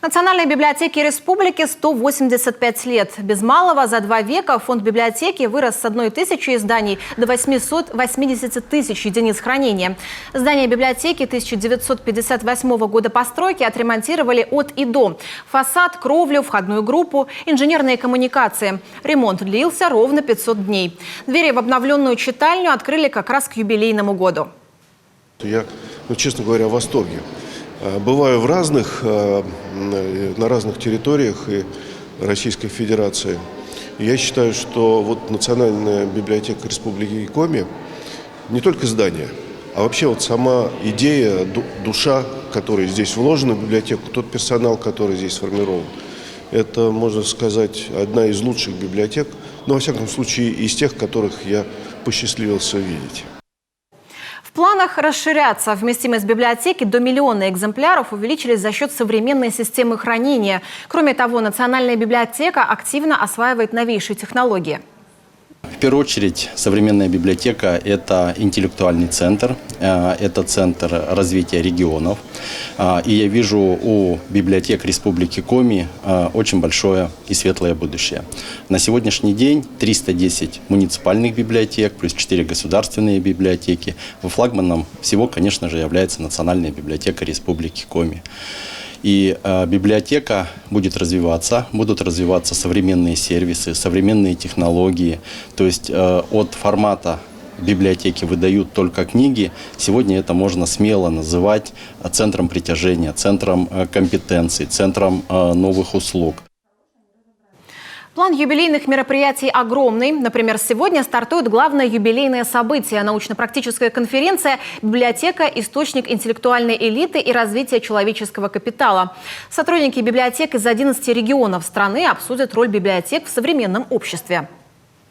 Национальной библиотеке республики 185 лет. Без малого за 2 века фонд библиотеки вырос с 1000 изданий до 880 тысяч единиц хранения. Здание библиотеки 1958 года постройки отремонтировали от и до. Фасад, кровлю, входную группу, инженерные коммуникации. Ремонт длился ровно 500 дней. Двери в обновленную читальню открыли как раз к юбилейному году. Я, честно говоря, в восторге. Бываю на разных территориях и Российской Федерации. Я считаю, что вот Национальная библиотека Республики Коми не только здание, а вообще вот сама идея, душа, которая здесь вложена в библиотеку, тот персонал, который здесь сформирован, это, можно сказать, одна из лучших библиотек, но, во всяком случае, из тех, которых я посчастливился видеть. В планах расширяться. Вместимость библиотеки до 1 миллиона экземпляров увеличились за счет современной системы хранения. Кроме того, Национальная библиотека активно осваивает новейшие технологии. В первую очередь, современная библиотека – это интеллектуальный центр, это центр развития регионов. И я вижу у библиотек Республики Коми очень большое и светлое будущее. На сегодняшний день 310 муниципальных библиотек, плюс 4 государственные библиотеки. Флагманом всего, конечно же, является Национальная библиотека Республики Коми. И библиотека будет развиваться, будут развиваться современные сервисы, современные технологии. То есть от формата библиотеки выдают только книги. Сегодня это можно смело называть центром притяжения, центром компетенций, центром новых услуг. План юбилейных мероприятий огромный. Например, сегодня стартует главное юбилейное событие – научно-практическая конференция «Библиотека. Источник интеллектуальной элиты и развития человеческого капитала». Сотрудники библиотек из 11 регионов страны обсудят роль библиотек в современном обществе.